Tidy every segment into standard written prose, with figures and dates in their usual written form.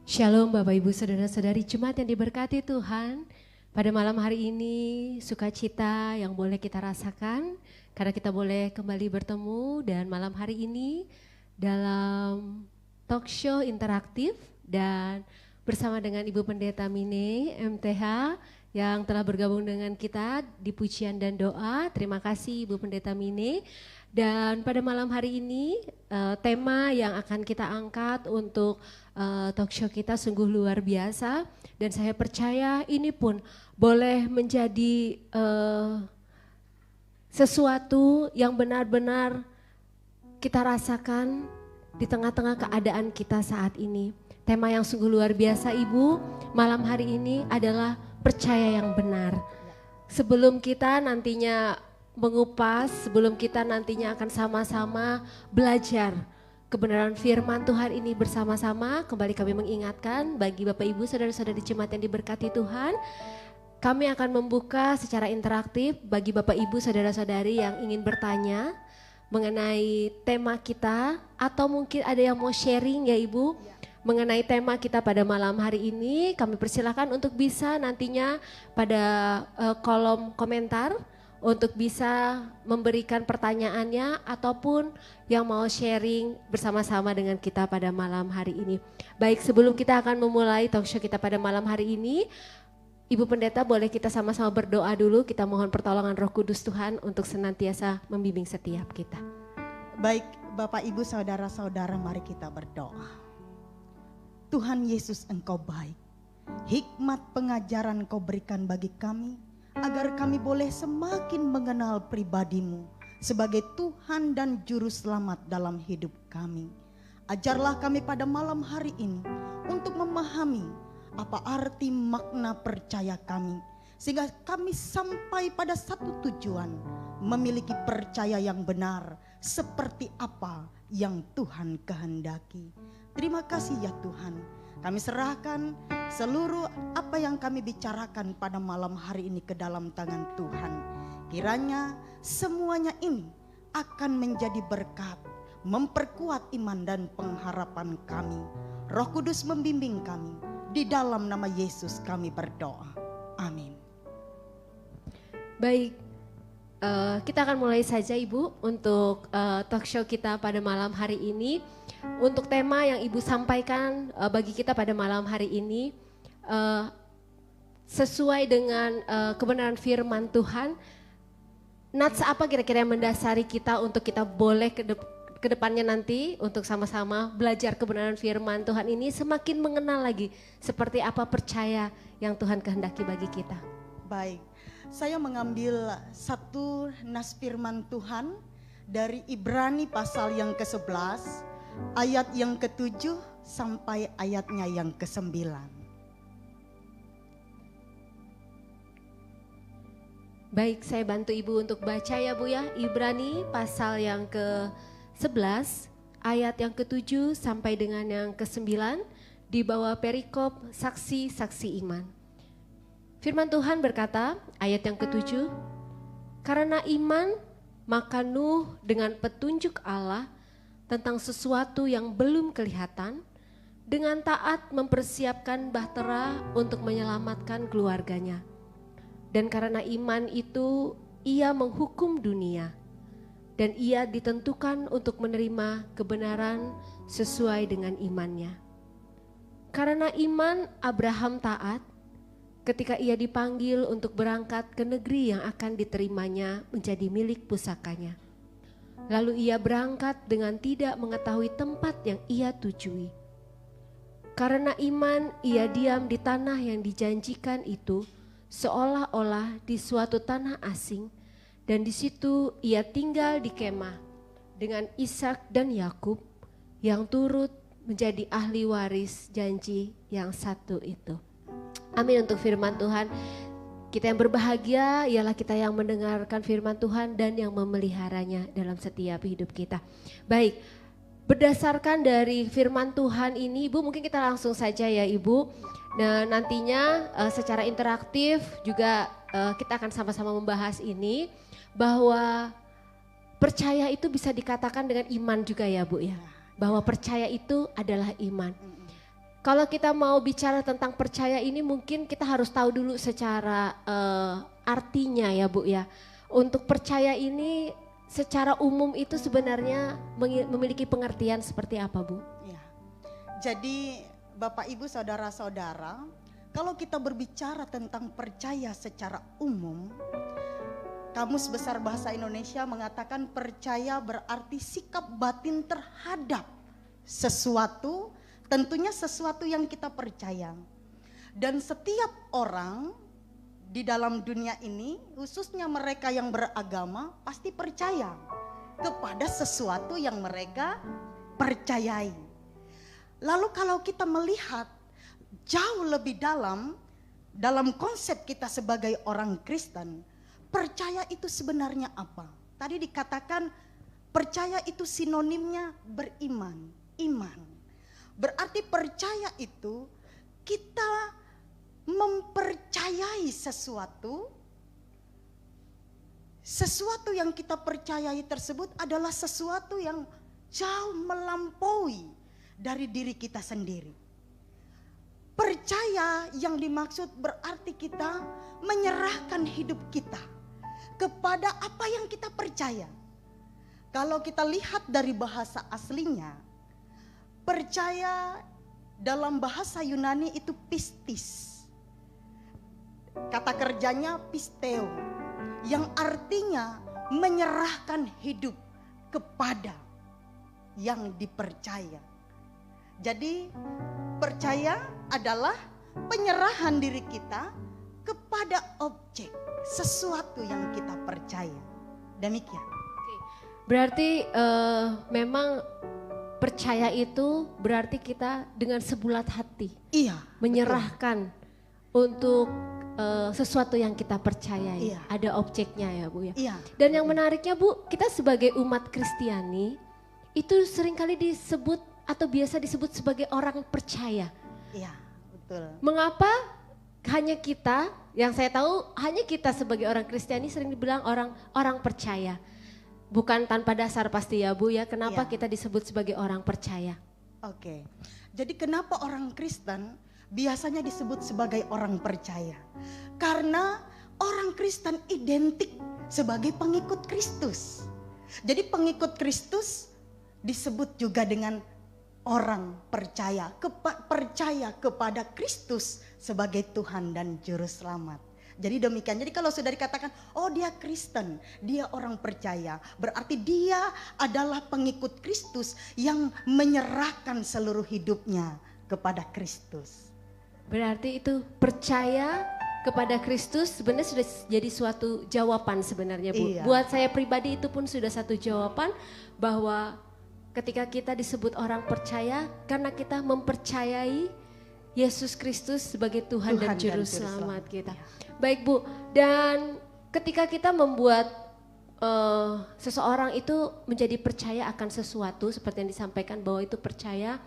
Shalom Bapak Ibu Saudara-saudari jemaat yang diberkati Tuhan. Pada malam hari ini sukacita yang boleh kita rasakan karena kita boleh kembali bertemu dan malam hari ini dalam talk show interaktif dan bersama dengan Ibu Pendeta Mine MTH yang telah bergabung dengan kita di pujian dan doa. Terima kasih Ibu Pendeta Mine. Dan pada malam hari ini tema yang akan kita angkat untuk talk show kita sungguh luar biasa dan saya percaya ini pun boleh menjadi sesuatu yang benar-benar kita rasakan di tengah-tengah keadaan kita saat ini. Tema yang sungguh luar biasa Ibu malam hari ini adalah percaya yang benar. Sebelum kita nantinya mengupas, sebelum kita nantinya akan sama-sama belajar kebenaran firman Tuhan ini bersama-sama, kembali kami mengingatkan bagi Bapak Ibu saudara-saudari jemaat yang diberkati Tuhan, kami akan membuka secara interaktif bagi Bapak Ibu saudara-saudari yang ingin bertanya mengenai tema kita atau mungkin ada yang mau sharing ya Ibu mengenai tema kita pada malam hari ini. Kami persilakan untuk bisa nantinya pada kolom komentar untuk bisa memberikan pertanyaannya ataupun yang mau sharing bersama-sama dengan kita pada malam hari ini. Baik, sebelum kita akan memulai talk show kita pada malam hari ini, Ibu Pendeta boleh kita sama-sama berdoa dulu, kita mohon pertolongan Roh Kudus Tuhan untuk senantiasa membimbing setiap kita. Baik, Bapak Ibu saudara-saudara, mari kita berdoa. Tuhan Yesus, Engkau baik. Hikmat pengajaran Kau berikan bagi kami agar kami boleh semakin mengenal pribadi-Mu sebagai Tuhan dan Juru Selamat dalam hidup kami. Ajarlah kami pada malam hari ini untuk memahami apa arti makna percaya kami, sehingga kami sampai pada satu tujuan, memiliki percaya yang benar seperti apa yang Tuhan kehendaki. Terima kasih ya Tuhan. Kami serahkan seluruh apa yang kami bicarakan pada malam hari ini ke dalam tangan Tuhan. Kiranya semuanya ini akan menjadi berkat, memperkuat iman dan pengharapan kami. Roh Kudus membimbing kami. Di dalam nama Yesus kami berdoa. Amin. Baik, kita akan mulai saja Ibu untuk talk show kita pada malam hari ini. Untuk tema yang Ibu sampaikan bagi kita pada malam hari ini sesuai dengan kebenaran firman Tuhan. Nats apa kira-kira yang mendasari kita untuk kita boleh ke depannya nanti untuk sama-sama belajar kebenaran firman Tuhan ini semakin mengenal lagi seperti apa percaya yang Tuhan kehendaki bagi kita. Baik, saya mengambil satu nas firman Tuhan dari Ibrani pasal yang ke-11 ayat yang ke-7 sampai ayatnya yang ke-9. Baik, saya bantu Ibu untuk baca ya Bu ya. Ibrani pasal yang ke-11 ayat yang ke-7 sampai dengan yang ke-9 di bawah perikop saksi-saksi iman. Firman Tuhan berkata, ayat yang ke-7, karena iman maka Nuh dengan petunjuk Allah tentang sesuatu yang belum kelihatan, dengan taat mempersiapkan bahtera untuk menyelamatkan keluarganya. Dan karena iman itu ia menghukum dunia, dan ia ditentukan untuk menerima kebenaran sesuai dengan imannya. Karena iman Abraham taat ketika ia dipanggil untuk berangkat ke negeri yang akan diterimanya menjadi milik pusakanya. Lalu ia berangkat dengan tidak mengetahui tempat yang ia tujui. Karena iman ia diam di tanah yang dijanjikan itu seolah-olah di suatu tanah asing, dan di situ ia tinggal di kemah dengan Ishak dan Yakub yang turut menjadi ahli waris janji yang satu itu. Amin untuk firman Tuhan. Kita yang berbahagia ialah kita yang mendengarkan firman Tuhan dan yang memeliharanya dalam setiap hidup kita. Baik, berdasarkan dari firman Tuhan ini Ibu, mungkin kita langsung saja ya Ibu. Nah nantinya secara interaktif juga kita akan sama-sama membahas ini. Bahwa percaya itu bisa dikatakan dengan iman juga ya Bu ya. Bahwa percaya itu adalah iman. Kalau kita mau bicara tentang percaya ini mungkin kita harus tahu dulu secara artinya ya Bu ya. Untuk percaya ini secara umum itu sebenarnya memiliki pengertian seperti apa Bu? Ya. Jadi Bapak Ibu saudara-saudara, kalau kita berbicara tentang percaya secara umum, Kamus Besar Bahasa Indonesia mengatakan percaya berarti sikap batin terhadap sesuatu, tentunya sesuatu yang kita percaya. Dan setiap orang di dalam dunia ini, khususnya mereka yang beragama, pasti percaya kepada sesuatu yang mereka percayai. Lalu kalau kita melihat jauh lebih dalam konsep kita sebagai orang Kristen, percaya itu sebenarnya apa? Tadi dikatakan percaya itu sinonimnya beriman, iman. Berarti percaya itu kita mempercayai sesuatu yang kita percayai tersebut adalah sesuatu yang jauh melampaui dari diri kita sendiri. Percaya yang dimaksud berarti kita menyerahkan hidup kita kepada apa yang kita percaya. Kalau kita lihat dari bahasa aslinya, percaya dalam bahasa Yunani itu pistis. Kata kerjanya pisteo, yang artinya menyerahkan hidup kepada yang dipercaya. Jadi percaya adalah penyerahan diri kita kepada objek, sesuatu yang kita percaya. Demikian. Berarti memang percaya itu berarti kita dengan sebulat hati. Iya. Menyerahkan untuk sesuatu yang kita percayai. Iya. Ada objeknya ya Bu ya. Iya. Dan yang menariknya Bu, kita sebagai umat Kristiani itu seringkali disebut atau biasa disebut sebagai orang percaya. Iya, betul. Mengapa hanya kita, yang saya tahu hanya kita sebagai orang Kristiani sering dibilang orang percaya. Bukan tanpa dasar pasti ya Bu ya, kenapa Iya. kita disebut sebagai orang percaya? Oke. Jadi kenapa orang Kristen biasanya disebut sebagai orang percaya? Karena orang Kristen identik sebagai pengikut Kristus. Jadi pengikut Kristus disebut juga dengan orang percaya, percaya kepada Kristus sebagai Tuhan dan Juru Selamat. Jadi demikian. Jadi kalau sudah dikatakan, oh dia Kristen, dia orang percaya, berarti dia adalah pengikut Kristus yang menyerahkan seluruh hidupnya kepada Kristus. Berarti itu percaya kepada Kristus sebenarnya sudah jadi suatu jawaban sebenarnya Bu. Iya. Buat saya pribadi itu pun sudah satu jawaban bahwa ketika kita disebut orang percaya karena kita mempercayai Yesus Kristus sebagai Tuhan dan Juru Selamat kita. Baik Bu, dan ketika kita membuat seseorang itu menjadi percaya akan sesuatu seperti yang disampaikan bahwa itu percaya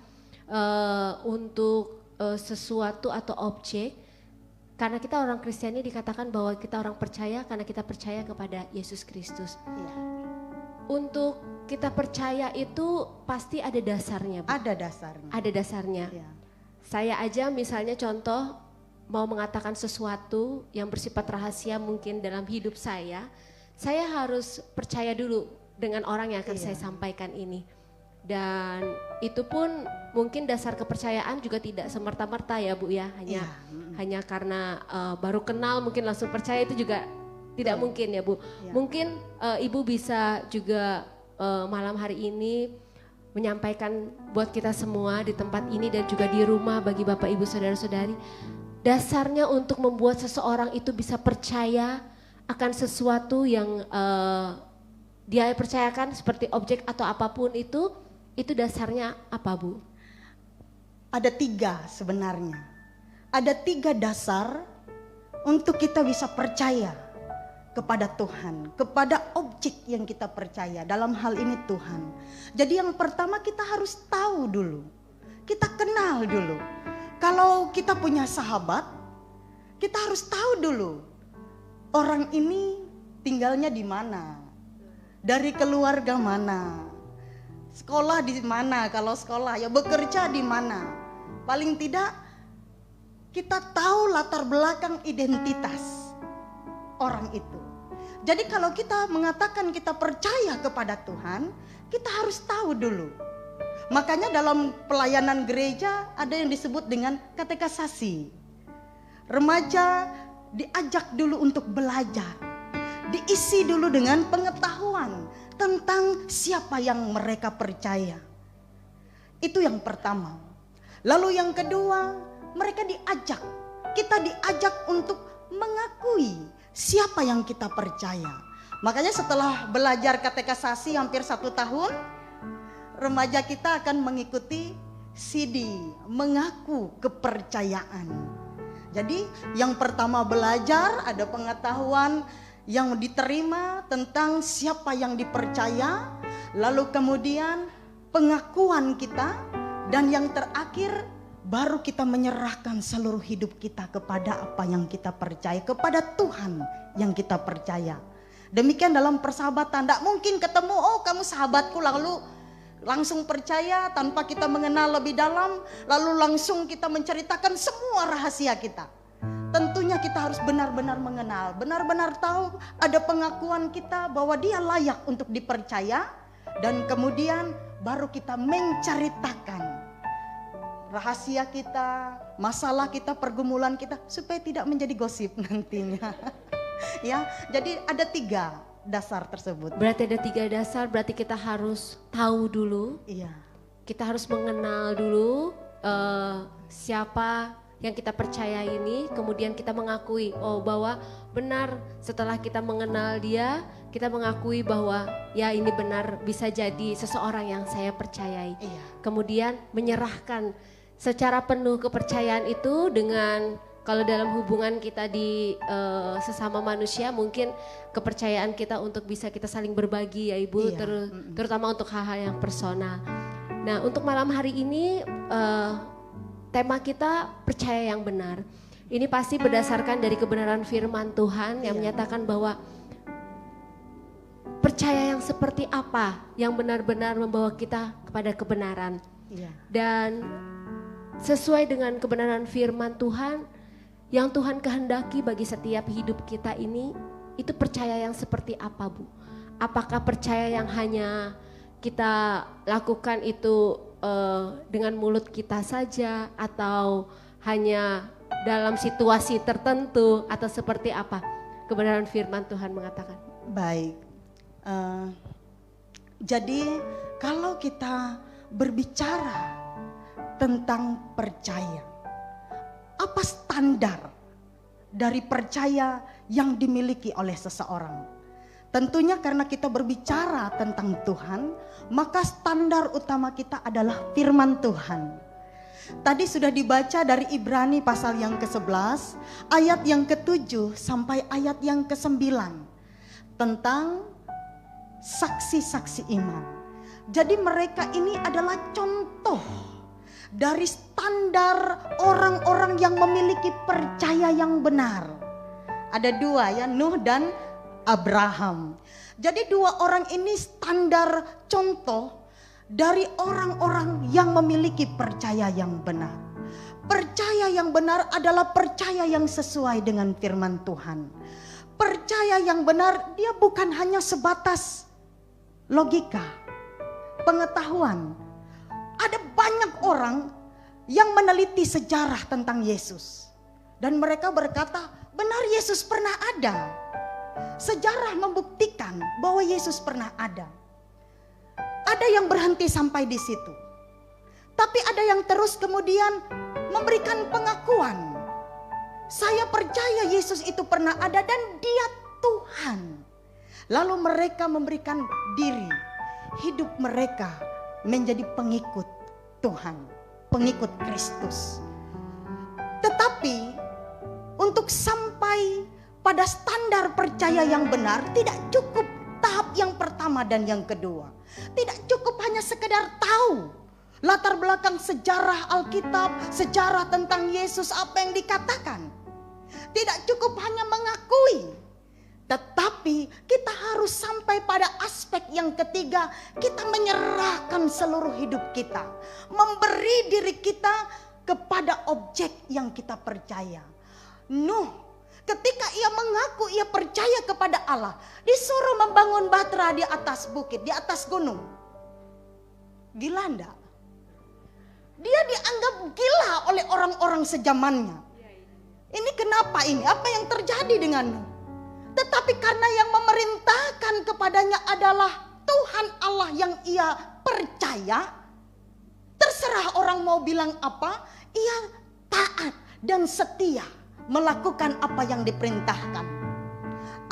untuk sesuatu atau objek, karena kita orang Kristiani dikatakan bahwa kita orang percaya karena kita percaya kepada Yesus Kristus. Iya. Untuk kita percaya itu pasti ada dasarnya Bu. Ada dasarnya. Ada dasarnya. Iya. Saya aja misalnya contoh mau mengatakan sesuatu yang bersifat rahasia mungkin dalam hidup saya harus percaya dulu dengan orang yang akan saya sampaikan ini. Dan itu pun mungkin dasar kepercayaan juga tidak semerta-merta ya Bu ya, hanya karena baru kenal mungkin langsung percaya itu juga tidak mungkin ya Bu. Mungkin Ibu bisa juga malam hari ini menyampaikan buat kita semua di tempat ini dan juga di rumah bagi Bapak Ibu Saudara-saudari, dasarnya untuk membuat seseorang itu bisa percaya akan sesuatu yang dia percayakan seperti objek atau apapun itu dasarnya apa Bu? Ada 3 sebenarnya. Ada 3 dasar untuk kita bisa percaya kepada Tuhan, kepada objek yang kita percaya, dalam hal ini Tuhan. Jadi yang pertama kita harus tahu dulu, kita kenal dulu. Kalau kita punya sahabat, kita harus tahu dulu orang ini tinggalnya di mana, dari keluarga mana, sekolah di mana, kalau sekolah ya bekerja di mana. paling tidak kita tahu latar belakang identitas orang itu. Jadi kalau kita mengatakan kita percaya kepada Tuhan, kita harus tahu dulu. Makanya dalam pelayanan gereja ada yang disebut dengan katekisasi. Remaja diajak dulu untuk belajar, diisi dulu dengan pengetahuan tentang siapa yang mereka percaya. Itu yang pertama. Lalu yang kedua, mereka kita diajak untuk mengakui siapa yang kita percaya. Makanya setelah belajar katekisasi hampir 1 tahun, remaja kita akan mengikuti CD, mengaku kepercayaan. Jadi yang pertama belajar, ada pengetahuan yang diterima tentang siapa yang dipercaya. Lalu kemudian pengakuan kita, dan yang terakhir baru kita menyerahkan seluruh hidup kita kepada apa yang kita percaya, kepada Tuhan yang kita percaya. Demikian dalam persahabatan, tidak mungkin ketemu, oh kamu sahabatku, lalu langsung percaya tanpa kita mengenal lebih dalam, lalu langsung kita menceritakan semua rahasia kita. Tentunya kita harus benar-benar mengenal, benar-benar tahu ada pengakuan kita bahwa dia layak untuk dipercaya, dan kemudian baru kita menceritakan rahasia kita, masalah kita, pergumulan kita, supaya tidak menjadi gosip nantinya. Ya, jadi ada 3 dasar tersebut. Berarti ada 3 dasar, berarti kita harus tahu dulu. Iya. Kita harus mengenal dulu siapa yang kita percaya ini, kemudian kita mengakui, oh bahwa benar setelah kita mengenal dia, kita mengakui bahwa ya ini benar bisa jadi seseorang yang saya percayai. Iya. Kemudian menyerahkan secara penuh kepercayaan itu dengan, kalau dalam hubungan kita di sesama manusia, mungkin kepercayaan kita untuk bisa kita saling berbagi ya Ibu, Iya. Terutama untuk hal-hal yang personal. Nah, untuk malam hari ini tema kita percaya yang benar. Ini pasti berdasarkan dari kebenaran firman Tuhan yang menyatakan bahwa percaya yang seperti apa yang benar-benar membawa kita kepada kebenaran. Iya. Dan sesuai dengan kebenaran firman Tuhan yang Tuhan kehendaki bagi setiap hidup kita ini, itu percaya yang seperti apa, Bu? Apakah percaya yang hanya kita lakukan itu dengan mulut kita saja, atau hanya dalam situasi tertentu, atau seperti apa kebenaran firman Tuhan mengatakan? Baik, jadi kalau kita berbicara tentang percaya, apa standar dari percaya yang dimiliki oleh seseorang? Tentunya karena kita berbicara tentang Tuhan, maka standar utama kita adalah firman Tuhan. Tadi sudah dibaca dari Ibrani pasal yang ke-11, ayat yang ke-7 sampai ayat yang ke-9 tentang saksi-saksi iman. Jadi mereka ini adalah contoh dari standar orang-orang yang memiliki percaya yang benar. Ada 2 ya, Nuh dan Abraham. Jadi 2 orang ini standar contoh dari orang-orang yang memiliki percaya yang benar. Percaya yang benar adalah percaya yang sesuai dengan firman Tuhan. Percaya yang benar dia bukan hanya sebatas logika, pengetahuan. Ada banyak orang yang meneliti sejarah tentang Yesus. Dan mereka berkata, benar Yesus pernah ada. Sejarah membuktikan bahwa Yesus pernah ada. Ada yang berhenti sampai di situ. Tapi ada yang terus kemudian memberikan pengakuan. Saya percaya Yesus itu pernah ada dan dia Tuhan. Lalu mereka memberikan diri, hidup mereka menjadi pengikut Tuhan, pengikut Kristus. Tetapi untuk sampai pada standar percaya yang benar, tidak cukup tahap yang pertama dan yang kedua. Tidak cukup hanya sekedar tahu latar belakang sejarah Alkitab, sejarah tentang Yesus, apa yang dikatakan. Tidak cukup hanya mengakui, tetapi kita harus sampai pada aspek yang ketiga. Kita menyerahkan seluruh hidup kita, memberi diri kita kepada objek yang kita percaya. Nuh, ketika ia mengaku ia percaya kepada Allah, disuruh membangun bahtera di atas bukit, di atas gunung. Gila enggak? Dia dianggap gila oleh orang-orang sezamannya. Ini kenapa ini? Apa yang terjadi dengan Nuh? Tetapi karena yang memerintahkan kepadanya adalah Tuhan Allah yang ia percaya, terserah orang mau bilang apa, ia taat dan setia melakukan apa yang diperintahkan.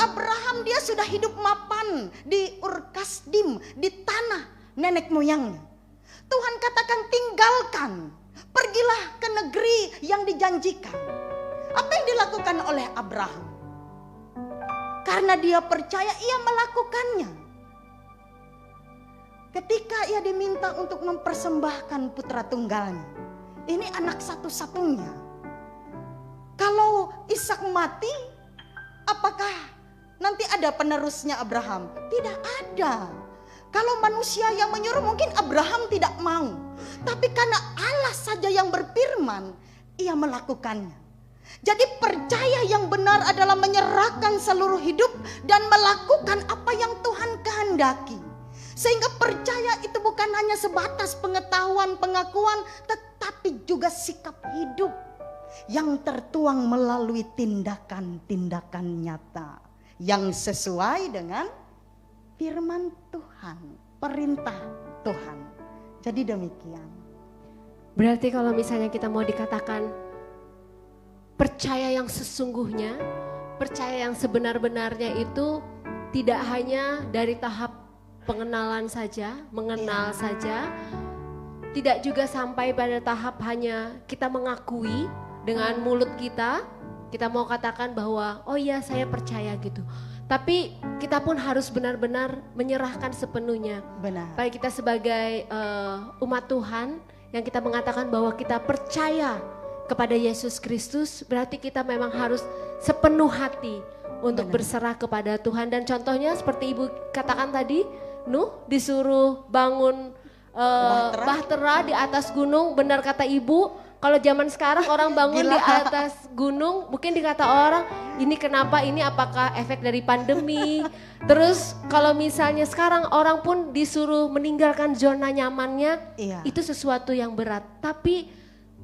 Abraham dia sudah hidup mapan di Ur Kasdim, di tanah nenek moyangnya. Tuhan katakan tinggalkan, pergilah ke negeri yang dijanjikan. Apa yang dilakukan oleh Abraham? Karena dia percaya, ia melakukannya. Ketika ia diminta untuk mempersembahkan putra tunggalnya, ini anak satu-satunya. Kalau Ishak mati, apakah nanti ada penerusnya Abraham? Tidak ada. Kalau manusia yang menyuruh mungkin Abraham tidak mau. Tapi karena Allah saja yang berfirman, ia melakukannya. Jadi percaya yang benar adalah menyerahkan seluruh hidup dan melakukan apa yang Tuhan kehendaki. Sehingga percaya itu bukan hanya sebatas pengetahuan, pengakuan, tetapi juga sikap hidup yang tertuang melalui tindakan-tindakan nyata yang sesuai dengan firman Tuhan, perintah Tuhan. Jadi demikian. Berarti kalau misalnya kita mau dikatakan percaya yang sesungguhnya, percaya yang sebenar-benarnya itu tidak hanya dari tahap pengenalan saja, mengenal saja, tidak juga sampai pada tahap hanya kita mengakui dengan mulut kita mau katakan bahwa oh ya saya percaya gitu. Tapi kita pun harus benar-benar menyerahkan sepenuhnya. Benar. Baik kita sebagai umat Tuhan yang kita mengatakan bahwa kita percaya kepada Yesus Kristus, berarti kita memang harus sepenuh hati untuk berserah kepada Tuhan. Dan contohnya seperti Ibu katakan tadi, Nuh disuruh bangun bahtera di atas gunung. Benar kata Ibu, kalau zaman sekarang orang bangun di atas gunung, mungkin dikata orang, ini kenapa, ini apakah efek dari pandemi? Terus kalau misalnya sekarang orang pun disuruh meninggalkan zona nyamannya, itu sesuatu yang berat. Tapi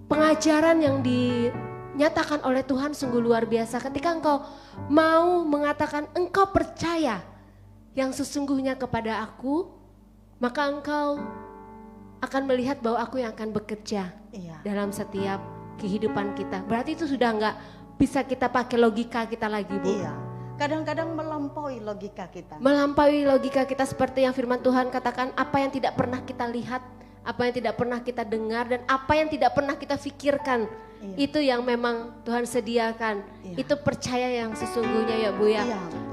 pengajaran yang dinyatakan oleh Tuhan sungguh luar biasa. Ketika engkau mau mengatakan engkau percaya yang sesungguhnya kepada aku, maka engkau akan melihat bahwa aku yang akan bekerja dalam setiap kehidupan kita. Berarti itu sudah enggak bisa kita pakai logika kita lagi, Bu. Iya. Kadang-kadang melampaui logika kita. Melampaui logika kita seperti yang firman Tuhan katakan, apa yang tidak pernah kita lihat, apa yang tidak pernah kita dengar, dan apa yang tidak pernah kita pikirkan, itu yang memang Tuhan sediakan. Itu percaya yang sesungguhnya ya Bu ya.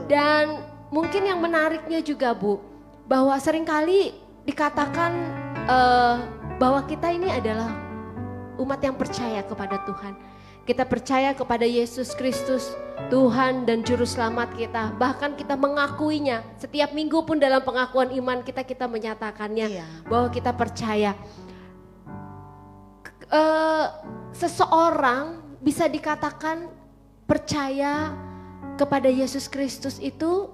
Dan mungkin yang menariknya juga Bu, bahwa seringkali dikatakan bahwa kita ini adalah umat yang percaya kepada Tuhan. Kita percaya kepada Yesus Kristus, Tuhan dan Juru Selamat kita. Bahkan kita mengakuinya. Setiap minggu pun dalam pengakuan iman kita menyatakannya bahwa kita percaya. Seseorang bisa dikatakan percaya kepada Yesus Kristus itu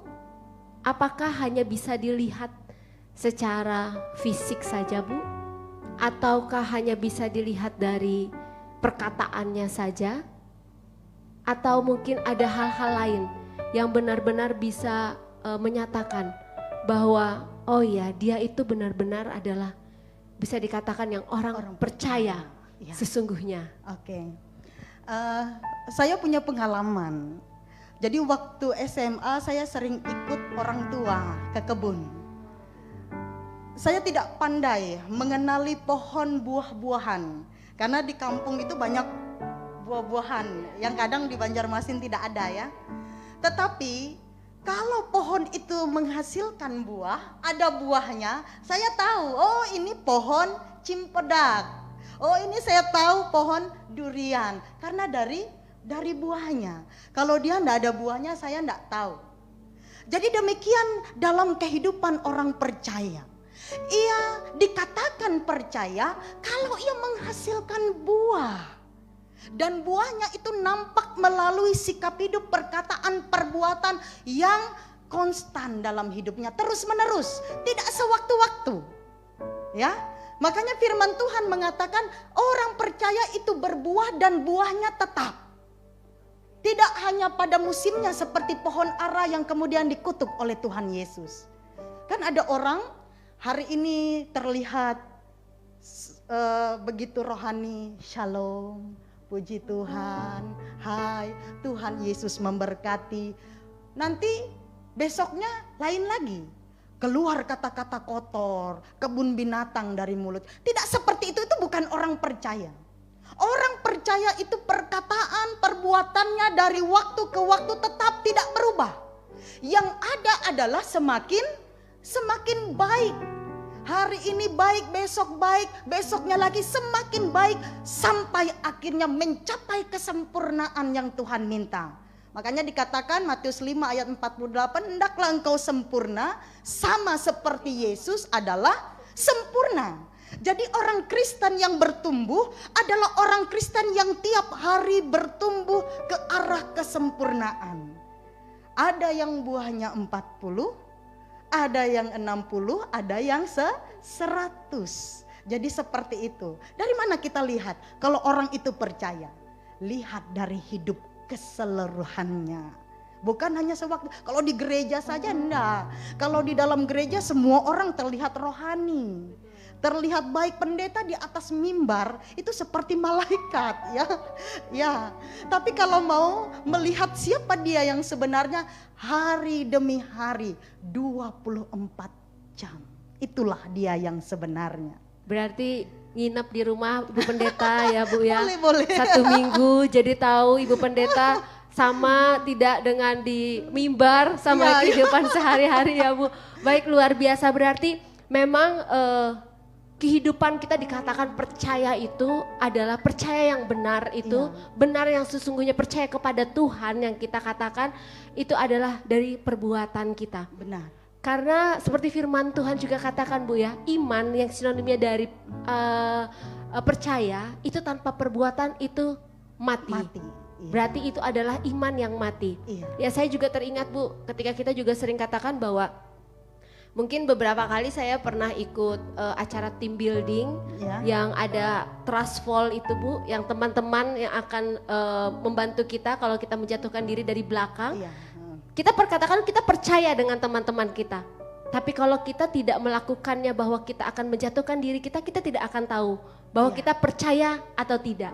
apakah hanya bisa dilihat secara fisik saja, Bu? Ataukah hanya bisa dilihat dari perkataannya saja? Atau mungkin ada hal-hal lain yang benar-benar bisa menyatakan bahwa oh ya, dia itu benar-benar adalah bisa dikatakan yang orang percaya sesungguhnya. Oke. Saya punya pengalaman. Jadi waktu SMA saya sering ikut orang tua ke kebun. Saya tidak pandai mengenali pohon buah-buahan. Karena di kampung itu banyak buah-buahan yang kadang di Banjarmasin tidak ada ya. Tetapi kalau pohon itu menghasilkan buah, ada buahnya, saya tahu, oh ini pohon cimpedak. Oh ini saya tahu pohon durian. Karena dari buahnya. Kalau dia tidak ada buahnya saya tidak tahu. Jadi demikian dalam kehidupan orang percaya. Ia dikatakan percaya kalau ia menghasilkan buah. Dan buahnya itu nampak melalui sikap hidup, perkataan, perbuatan yang konstan dalam hidupnya, terus menerus, tidak sewaktu-waktu. Ya, makanya firman Tuhan mengatakan orang percaya itu berbuah dan buahnya tetap. Tidak hanya pada musimnya seperti pohon ara yang kemudian dikutuk oleh Tuhan Yesus. Kan ada orang hari ini terlihat begitu rohani, shalom, puji Tuhan, hai, Tuhan Yesus memberkati. Nanti besoknya lain lagi. Keluar kata-kata kotor, kebun binatang dari mulut. Tidak seperti itu bukan orang percaya. Orang percaya itu perkataan, perbuatannya dari waktu ke waktu tetap tidak berubah. Yang ada adalah semakin baik. Hari ini baik, besok baik, besoknya lagi semakin baik sampai akhirnya mencapai kesempurnaan yang Tuhan minta. Makanya dikatakan Matius 5 ayat 48, hendaklah engkau sempurna sama seperti Yesus adalah sempurna. Jadi orang Kristen yang bertumbuh adalah orang Kristen yang tiap hari bertumbuh ke arah kesempurnaan. Ada yang buahnya 40, ada yang 60, ada yang 100. Jadi seperti itu. Dari mana kita lihat kalau orang itu percaya? Lihat dari hidup keseluruhannya. Bukan hanya sewaktu. Kalau di gereja saja enggak. Kalau di dalam gereja semua orang terlihat rohani. Terlihat baik, pendeta di atas mimbar itu seperti malaikat, ya. Ya. Tapi kalau mau melihat siapa dia yang sebenarnya, hari demi hari 24 jam. Itulah dia yang sebenarnya. Berarti nginep di rumah Ibu Pendeta ya Bu ya. Boleh. 1 minggu jadi tahu Ibu Pendeta sama tidak dengan di mimbar sama kehidupan sehari-hari ya Bu. Baik, luar biasa, berarti memang kehidupan kita dikatakan percaya itu adalah percaya yang benar itu, benar yang sesungguhnya, percaya kepada Tuhan yang kita katakan itu adalah dari perbuatan kita. Benar. Karena seperti firman Tuhan juga katakan Bu ya, iman yang sinonimnya dari percaya itu tanpa perbuatan itu mati. Iya. Berarti itu adalah iman yang mati. Iya. Ya, saya juga teringat Bu, ketika kita juga sering katakan bahwa mungkin beberapa kali saya pernah ikut acara team building yang ada trust fall itu Bu, yang teman-teman yang akan membantu kita kalau kita menjatuhkan diri dari belakang. Kita perkatakan kita percaya dengan teman-teman kita. Tapi kalau kita tidak melakukannya bahwa kita akan menjatuhkan diri kita, kita tidak akan tahu bahwa kita percaya atau tidak.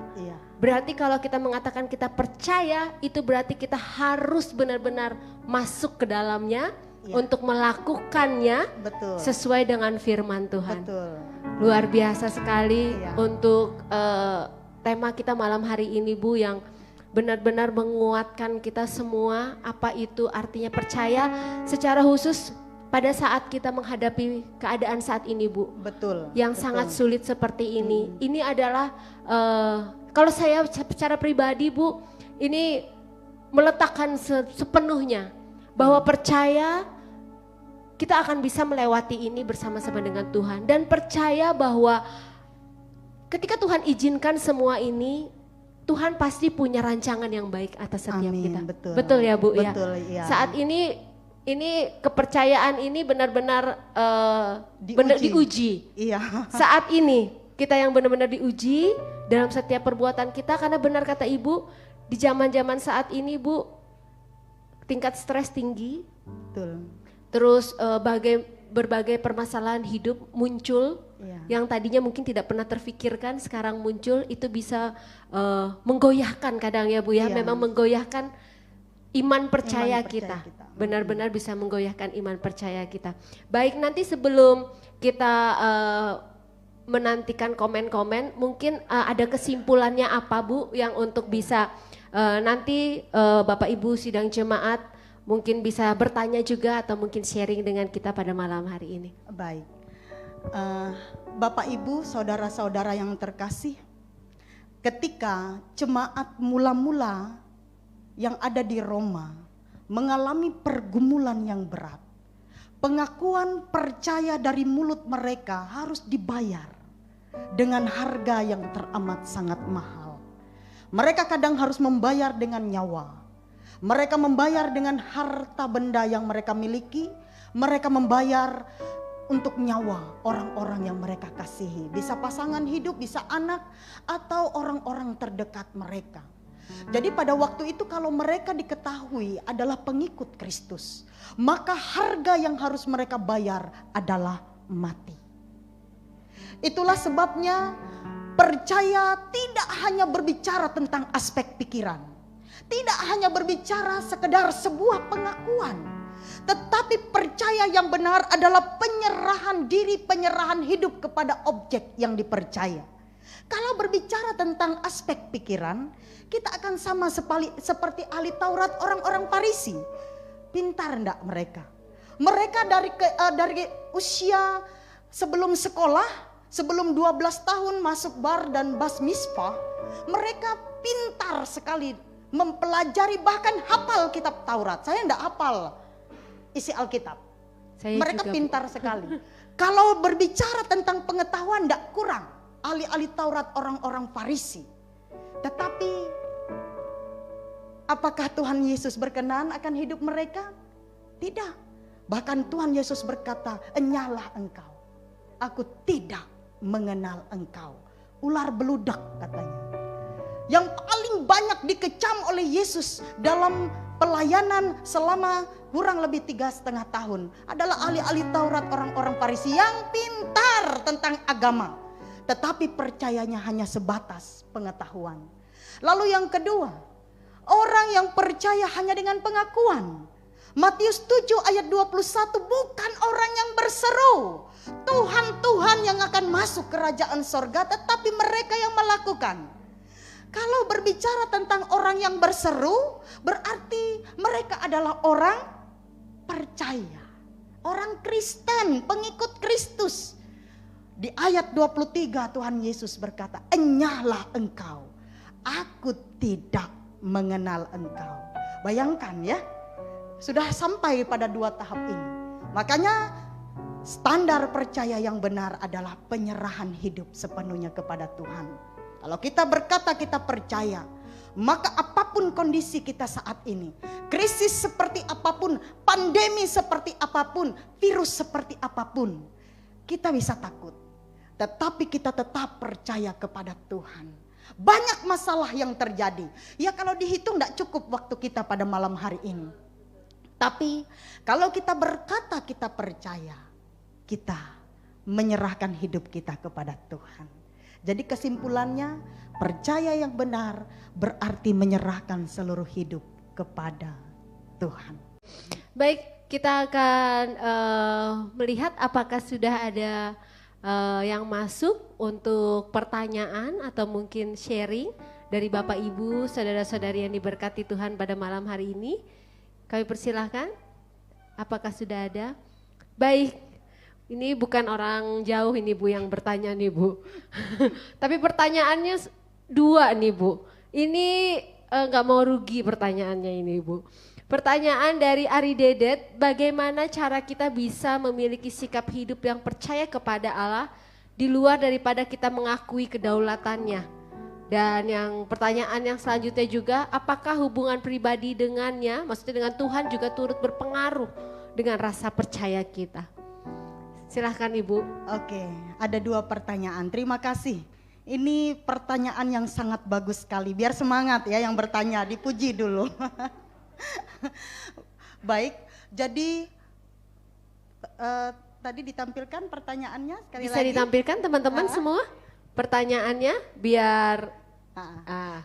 Berarti kalau kita mengatakan kita percaya, itu berarti kita harus benar-benar masuk ke dalamnya. Untuk melakukannya sesuai dengan firman Tuhan. Luar biasa sekali untuk tema kita malam hari ini Bu, yang benar-benar menguatkan kita semua apa itu artinya percaya, secara khusus pada saat kita menghadapi keadaan saat ini Bu. Yang sangat sulit seperti ini. Ini adalah kalau saya secara pribadi Bu, ini meletakkan sepenuhnya bahwa percaya kita akan bisa melewati ini bersama-sama dengan Tuhan, dan percaya bahwa ketika Tuhan izinkan semua ini, Tuhan pasti punya rancangan yang baik atas setiap kita. Betul ya Bu ya. Saat ini kepercayaan ini benar-benar diuji. Saat ini kita yang benar-benar diuji dalam setiap perbuatan kita, karena benar kata Ibu, di zaman-zaman saat ini Bu, tingkat stres tinggi. Terus berbagai permasalahan hidup muncul yang tadinya mungkin tidak pernah terfikirkan, sekarang muncul, itu bisa menggoyahkan kadang ya Bu ya, memang menggoyahkan iman percaya kita. Benar-benar bisa menggoyahkan iman percaya kita. Baik, nanti sebelum kita menantikan komen-komen, mungkin ada kesimpulannya apa Bu yang untuk bisa nanti Bapak Ibu sidang jemaat mungkin bisa bertanya juga atau mungkin sharing dengan kita pada malam hari ini. Baik, Bapak Ibu, saudara-saudara yang terkasih, ketika jemaat mula-mula yang ada di Roma mengalami pergumulan yang berat, pengakuan percaya dari mulut mereka harus dibayar dengan harga yang teramat sangat mahal. Mereka kadang harus membayar dengan nyawa. Mereka membayar dengan harta benda yang mereka miliki. Mereka membayar untuk nyawa orang-orang yang mereka kasihi. Bisa pasangan hidup, bisa anak, atau orang-orang terdekat mereka. Jadi pada waktu itu kalau mereka diketahui adalah pengikut Kristus, maka harga yang harus mereka bayar adalah mati. Itulah sebabnya percaya tidak hanya berbicara tentang aspek pikiran, tidak hanya berbicara sekedar sebuah pengakuan, tetapi percaya yang benar adalah penyerahan diri, penyerahan hidup kepada objek yang dipercaya. Kalau berbicara tentang aspek pikiran, kita akan sama seperti ahli Taurat orang-orang Farisi. Pintar enggak mereka? Mereka dari usia sebelum sekolah, sebelum 12 tahun masuk bar dan bas misfah, mereka pintar sekali mempelajari, bahkan hafal kitab Taurat. Saya enggak hafal isi Alkitab. Mereka pintar sekali. Kalau berbicara tentang pengetahuan enggak kurang ahli-ahli Taurat orang-orang Farisi. Tetapi apakah Tuhan Yesus berkenan akan hidup mereka? Tidak. Bahkan Tuhan Yesus berkata, "Enyahlah engkau, aku tidak mengenal engkau." Ular beludak katanya. Yang paling banyak dikecam oleh Yesus dalam pelayanan selama kurang lebih 3,5 tahun adalah ahli-ahli Taurat orang-orang Farisi yang pintar tentang agama, tetapi percayanya hanya sebatas pengetahuan. Lalu yang kedua, orang yang percaya hanya dengan pengakuan. Matius 7 ayat 21, bukan orang yang berseru, "Tuhan, Tuhan," yang akan masuk kerajaan sorga, tetapi mereka yang melakukan. Kalau berbicara tentang orang yang berseru, berarti mereka adalah orang percaya, orang Kristen, pengikut Kristus. Di ayat 23 Tuhan Yesus berkata, "Enyahlah engkau, aku tidak mengenal engkau." Bayangkan ya, sudah sampai pada 2 tahap ini. Makanya standar percaya yang benar adalah penyerahan hidup sepenuhnya kepada Tuhan. Kalau kita berkata kita percaya, maka apapun kondisi kita saat ini, krisis seperti apapun, pandemi seperti apapun, virus seperti apapun, kita bisa takut, tetapi kita tetap percaya kepada Tuhan. Banyak masalah yang terjadi. Ya kalau dihitung tidak cukup waktu kita pada malam hari ini. Tapi kalau kita berkata kita percaya, kita menyerahkan hidup kita kepada Tuhan. Jadi kesimpulannya, percaya yang benar berarti menyerahkan seluruh hidup kepada Tuhan. Baik, kita akan melihat apakah sudah ada yang masuk untuk pertanyaan atau mungkin sharing dari Bapak Ibu, saudara-saudari yang diberkati Tuhan pada malam hari ini. Kami persilahkan, apakah sudah ada? Baik, ini bukan orang jauh ini Bu yang bertanya nih Bu. Tapi pertanyaannya 2 nih Bu. Ini gak mau rugi pertanyaannya ini Bu. Pertanyaan dari Ari Dedet, bagaimana cara kita bisa memiliki sikap hidup yang percaya kepada Allah di luar daripada kita mengakui kedaulatannya? Dan yang pertanyaan yang selanjutnya juga, apakah hubungan pribadi dengannya, maksudnya dengan Tuhan juga turut berpengaruh dengan rasa percaya kita? Silahkan Ibu. Oke, ada 2 pertanyaan. Terima kasih. Ini pertanyaan yang sangat bagus sekali. Biar semangat ya yang bertanya, dipuji dulu. Baik, jadi tadi ditampilkan pertanyaannya sekali Bisa lagi. Bisa ditampilkan teman-teman semua pertanyaannya biar.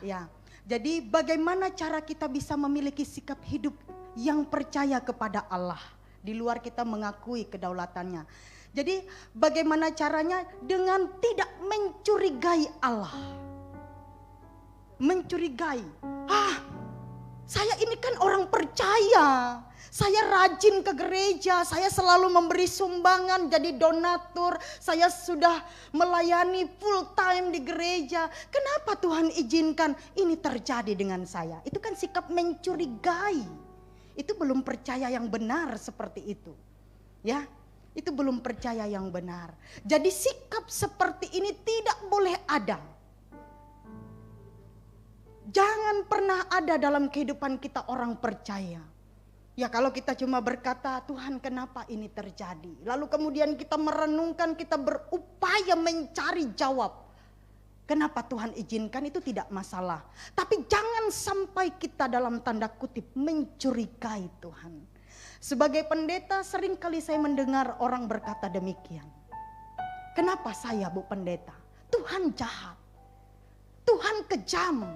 Ya, jadi bagaimana cara kita bisa memiliki sikap hidup yang percaya kepada Allah di luar kita mengakui kedaulatannya. Jadi bagaimana caranya? Dengan tidak mencurigai Allah. Mencurigai. Saya ini kan orang percaya. Saya rajin ke gereja, saya selalu memberi sumbangan jadi donatur. Saya sudah melayani full time di gereja. Kenapa Tuhan izinkan ini terjadi dengan saya? Itu kan sikap mencurigai. Itu belum percaya yang benar seperti itu. Ya, itu belum percaya yang benar. Jadi sikap seperti ini tidak boleh ada. Jangan pernah ada dalam kehidupan kita orang percaya. Ya kalau kita cuma berkata, Tuhan kenapa ini terjadi? Lalu kemudian kita merenungkan, kita berupaya mencari jawab. Kenapa Tuhan izinkan itu tidak masalah. Tapi jangan sampai kita dalam tanda kutip mencurigai Tuhan. Sebagai pendeta seringkali saya mendengar orang berkata demikian. Kenapa saya Bu Pendeta? Tuhan jahat. Tuhan kejam.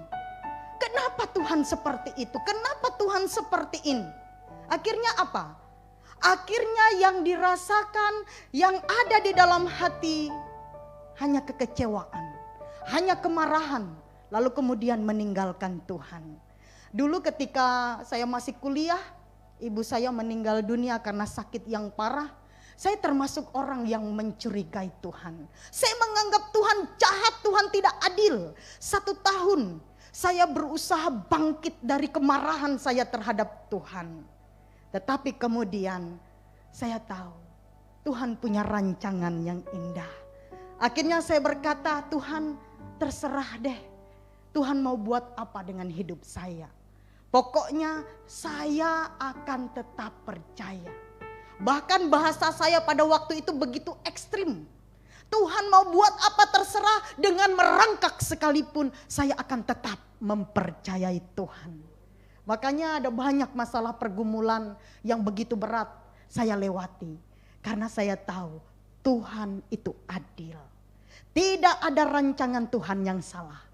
Kenapa Tuhan seperti itu? Kenapa Tuhan seperti ini? Akhirnya apa? Akhirnya yang dirasakan, yang ada di dalam hati hanya kekecewaan, hanya kemarahan, lalu kemudian meninggalkan Tuhan. Dulu ketika saya masih kuliah, ibu saya meninggal dunia karena sakit yang parah. Saya termasuk orang yang mencurigai Tuhan. Saya menganggap Tuhan jahat, Tuhan tidak adil. 1 tahun saya berusaha bangkit dari kemarahan saya terhadap Tuhan. Tetapi kemudian saya tahu Tuhan punya rancangan yang indah. Akhirnya saya berkata, Tuhan terserah deh. Tuhan mau buat apa dengan hidup saya. Pokoknya saya akan tetap percaya. Bahkan bahasa saya pada waktu itu begitu ekstrim. Tuhan mau buat apa terserah, dengan merangkak sekalipun saya akan tetap mempercayai Tuhan. Makanya ada banyak masalah pergumulan yang begitu berat saya lewati. Karena saya tahu Tuhan itu adil. Tidak ada rancangan Tuhan yang salah.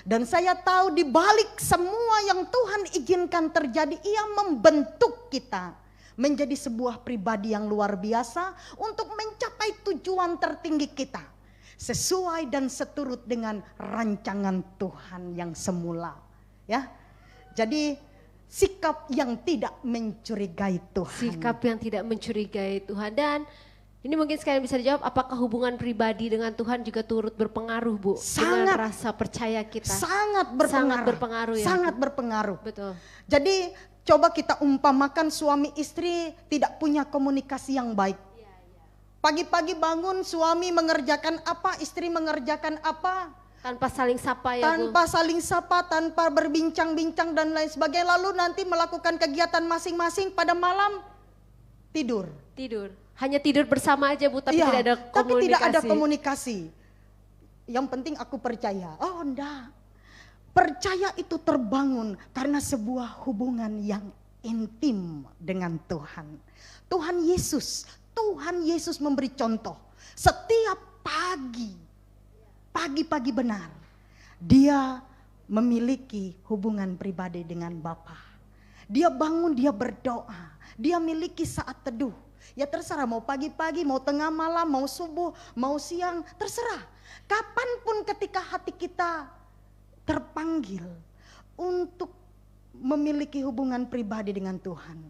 Dan saya tahu di balik semua yang Tuhan izinkan terjadi, Ia membentuk kita menjadi sebuah pribadi yang luar biasa untuk mencapai tujuan tertinggi kita. Sesuai dan seturut dengan rancangan Tuhan yang semula. Ya, jadi sikap yang tidak mencurigai Tuhan. Sikap yang tidak mencurigai Tuhan. Dan ini mungkin sekalian bisa dijawab, apakah hubungan pribadi dengan Tuhan juga turut berpengaruh Bu? Sangat. Dengan rasa percaya kita. Sangat berpengaruh. Sangat berpengaruh ya. Sangat berpengaruh. Betul. Jadi coba kita umpamakan suami istri tidak punya komunikasi yang baik. Pagi-pagi bangun suami mengerjakan apa, istri mengerjakan apa. Tanpa saling sapa ya Bu? Tanpa saling sapa, tanpa berbincang-bincang dan lain sebagainya. Lalu nanti melakukan kegiatan masing-masing, pada malam tidur. Tidur. Hanya tidur bersama aja Bu, tapi Iya, tidak ada komunikasi. Tapi tidak ada komunikasi. Yang penting aku percaya. Oh enggak. Percaya itu terbangun karena sebuah hubungan yang intim dengan Tuhan. Tuhan Yesus memberi contoh. Setiap pagi-pagi benar, dia memiliki hubungan pribadi dengan Bapa. Dia bangun, dia berdoa, dia miliki saat teduh. Ya terserah mau pagi-pagi, mau tengah malam, mau subuh, mau siang, terserah. Kapanpun ketika hati kita terpanggil untuk memiliki hubungan pribadi dengan Tuhan,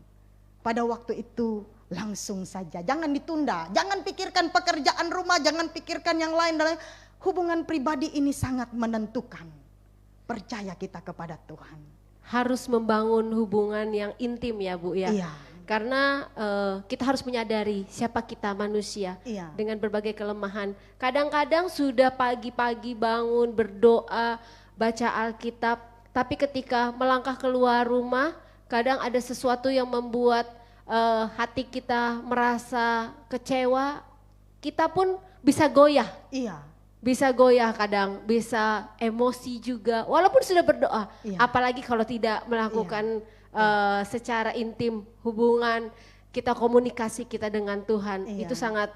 pada waktu itu langsung saja, jangan ditunda, jangan pikirkan pekerjaan rumah, jangan pikirkan yang lain. Hubungan pribadi ini sangat menentukan percaya kita kepada Tuhan. Harus membangun hubungan yang intim ya Bu ya. Iya. Karena kita harus menyadari siapa kita manusia. Iya. Dengan berbagai kelemahan. Kadang-kadang sudah pagi-pagi bangun berdoa, baca Alkitab, tapi ketika melangkah keluar rumah, kadang ada sesuatu yang membuat hati kita merasa kecewa, kita pun bisa goyah. Iya. Bisa goyah kadang, bisa emosi juga, walaupun sudah berdoa. Iya. Apalagi kalau tidak melakukan secara intim hubungan kita, komunikasi kita dengan Tuhan. Iya. Itu sangat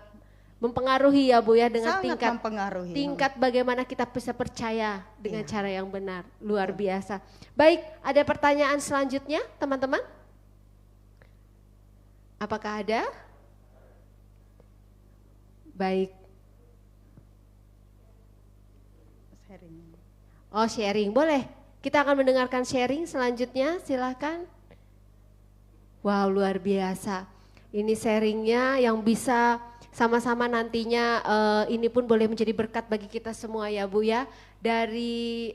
mempengaruhi ya Bu ya, dengan Sangat mempengaruhi. tingkat bagaimana kita bisa percaya dengan cara yang benar. Luar biasa. Baik, ada pertanyaan selanjutnya teman-teman? Apakah ada? Baik. Oh sharing, boleh. Kita akan mendengarkan sharing selanjutnya, silahkan. Wow, luar biasa. Ini sharingnya yang bisa sama-sama nantinya ini pun boleh menjadi berkat bagi kita semua ya Bu ya. Dari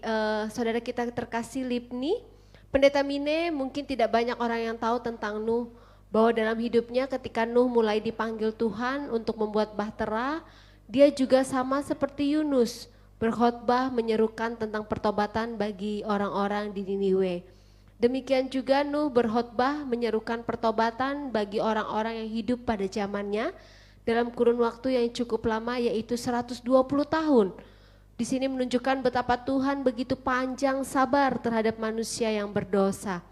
saudara kita terkasih Lipni, Pendeta Mine, mungkin tidak banyak orang yang tahu tentang Nuh. bahwa dalam hidupnya ketika Nuh mulai dipanggil Tuhan untuk membuat bahtera, dia juga sama seperti Yunus, berkhotbah menyerukan tentang pertobatan bagi orang-orang di Niniwe. Demikian juga Nuh berkhotbah menyerukan pertobatan bagi orang-orang yang hidup pada zamannya dalam kurun waktu yang cukup lama, yaitu 120 tahun. Di sini menunjukkan betapa Tuhan begitu panjang sabar terhadap manusia yang berdosa.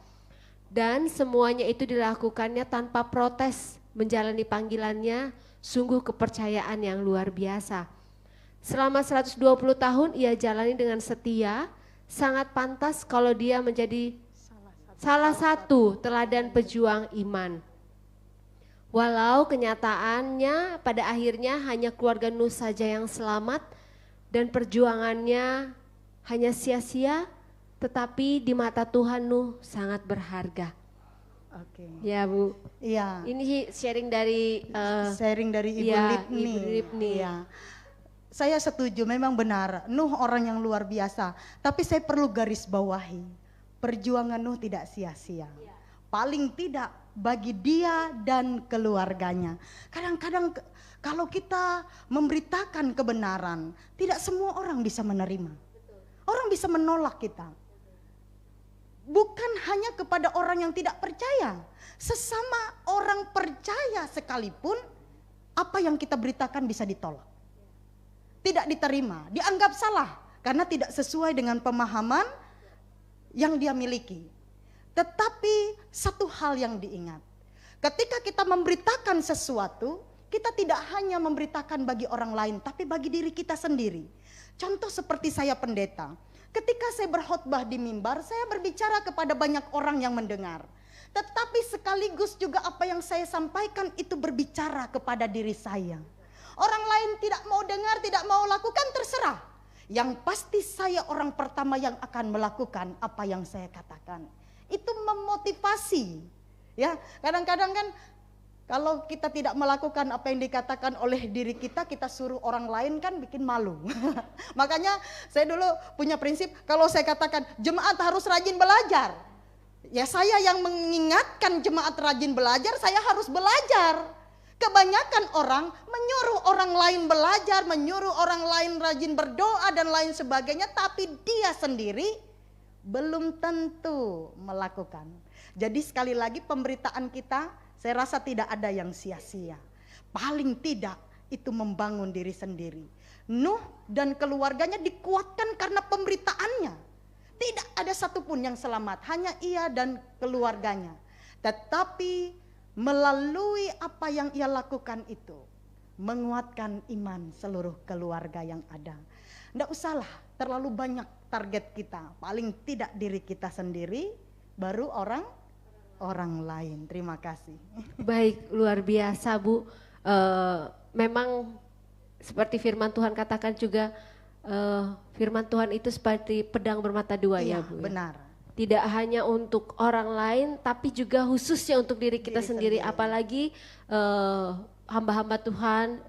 Dan semuanya itu dilakukannya tanpa protes, menjalani panggilannya, sungguh kepercayaan yang luar biasa. Selama 120 tahun ia jalani dengan setia, sangat pantas kalau dia menjadi salah satu teladan pejuang iman. Walau kenyataannya pada akhirnya hanya keluarga Nuh saja yang selamat dan perjuangannya hanya sia-sia, tetapi di mata Tuhan Nuh sangat berharga. Oke. Ya Bu. Iya. Ini sharing dari Ibu ya, Lipni. Ibu Lipni. Iya. Saya setuju, memang benar. Nuh orang yang luar biasa. Tapi saya perlu garis bawahi, perjuangan Nuh tidak sia-sia. Paling tidak bagi dia dan keluarganya. Kadang-kadang kalau kita memberitakan kebenaran, tidak semua orang bisa menerima. Orang bisa menolak kita. Bukan hanya kepada orang yang tidak percaya, sesama orang percaya sekalipun apa yang kita beritakan bisa ditolak. Tidak diterima, dianggap salah karena tidak sesuai dengan pemahaman yang dia miliki. Tetapi satu hal yang diingat, ketika kita memberitakan sesuatu, kita tidak hanya memberitakan bagi orang lain, tapi bagi diri kita sendiri. Contoh seperti saya pendeta, ketika saya berkhotbah di mimbar, saya berbicara kepada banyak orang yang mendengar. Tetapi sekaligus juga apa yang saya sampaikan itu berbicara kepada diri saya. Orang lain tidak mau dengar, tidak mau lakukan, terserah. Yang pasti saya orang pertama yang akan melakukan apa yang saya katakan. Itu memotivasi. Ya, kadang-kadang kan kalau kita tidak melakukan apa yang dikatakan oleh diri kita, kita suruh orang lain kan bikin malu. Makanya saya dulu punya prinsip, kalau saya katakan jemaat harus rajin belajar. Ya saya yang mengingatkan jemaat rajin belajar, saya harus belajar. Kebanyakan orang menyuruh orang lain belajar, menyuruh orang lain rajin berdoa dan lain sebagainya, tapi dia sendiri belum tentu melakukan. Jadi sekali lagi pemberitaan kita, saya rasa tidak ada yang sia-sia. Paling tidak itu membangun diri sendiri. Nuh dan keluarganya dikuatkan karena pemberitaannya. Tidak ada satupun yang selamat, hanya ia dan keluarganya. Tetapi melalui apa yang ia lakukan itu, menguatkan iman seluruh keluarga yang ada. Tidak usahlah terlalu banyak target kita, paling tidak diri kita sendiri, baru orang lain. Terima kasih. Baik, luar biasa Bu. Memang seperti firman Tuhan katakan juga, firman Tuhan itu seperti pedang bermata dua ya Bu. Benar. Tidak hanya untuk orang lain, tapi juga khususnya untuk diri kita sendiri. Apalagi hamba-hamba Tuhan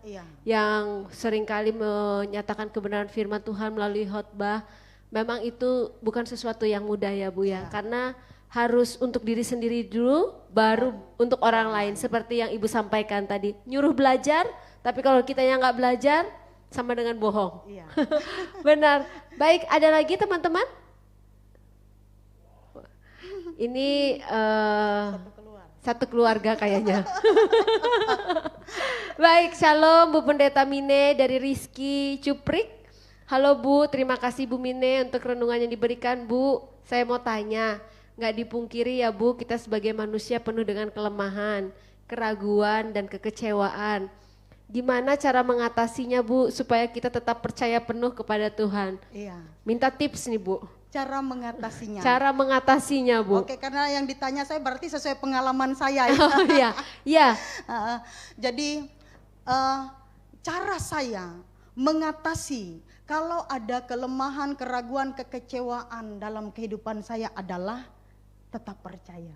yang seringkali menyatakan kebenaran firman Tuhan melalui khotbah. Memang itu bukan sesuatu yang mudah ya Bu ya, karena harus untuk diri sendiri dulu, baru untuk orang lain. Seperti yang Ibu sampaikan tadi, nyuruh belajar, tapi kalau kita yang nggak belajar, sama dengan bohong. Iya. Benar. Baik, ada lagi teman-teman? Ini satu keluarga kayaknya. Baik, shalom Bu Pendeta Mine dari Rizky Cuprik. Halo Bu, terima kasih Bu Mine untuk renungan yang diberikan Bu. Saya mau tanya, nggak dipungkiri ya Bu, kita sebagai manusia penuh dengan kelemahan, keraguan dan kekecewaan. Gimana cara mengatasinya Bu, supaya kita tetap percaya penuh kepada Tuhan? Iya. Minta tips nih Bu. Cara mengatasinya. Cara mengatasinya Bu. Oke, karena yang ditanya saya berarti sesuai pengalaman saya. Ya. Oh iya, iya. Jadi cara saya mengatasi kalau ada kelemahan, keraguan, kekecewaan dalam kehidupan saya adalah tetap percaya.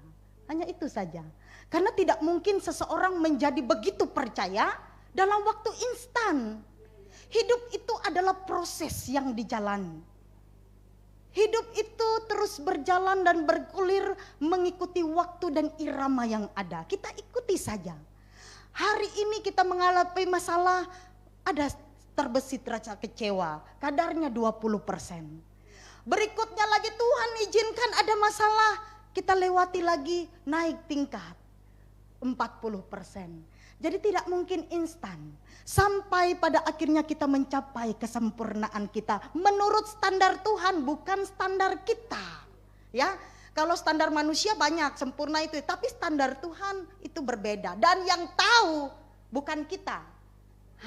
Hanya itu saja. Karena tidak mungkin seseorang menjadi begitu percaya dalam waktu instan. Hidup itu adalah proses yang dijalani. Hidup itu terus terus berjalan dan bergulir mengikuti waktu dan irama yang ada. Kita ikuti saja. Hari ini kita mengalami masalah, ada terbesit rasa kecewa, kadarnya 20%. Berikutnya lagi Tuhan izinkan ada masalah, kita lewati lagi naik tingkat 40%. Jadi tidak mungkin instan. Sampai pada akhirnya kita mencapai kesempurnaan kita menurut standar Tuhan, bukan standar kita. Ya, kalau standar manusia banyak sempurna itu, tapi standar Tuhan itu berbeda. Dan yang tahu bukan kita,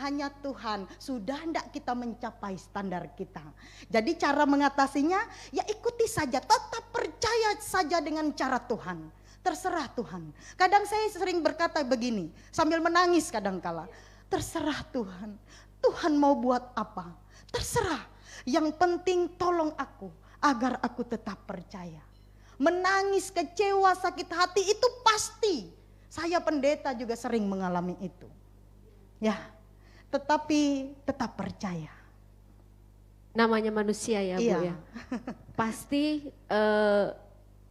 hanya Tuhan. Sudah hendak kita mencapai standar kita. Jadi cara mengatasinya ya ikuti saja, tetap percaya saja dengan cara Tuhan. Terserah Tuhan. Kadang saya sering berkata begini, sambil menangis kadangkala. Terserah Tuhan. Tuhan mau buat apa? Terserah. Yang penting tolong aku agar aku tetap percaya. Menangis, kecewa, sakit hati itu pasti. Saya pendeta juga sering mengalami itu. Ya, tetapi tetap percaya. Namanya manusia ya Bu ya. Pasti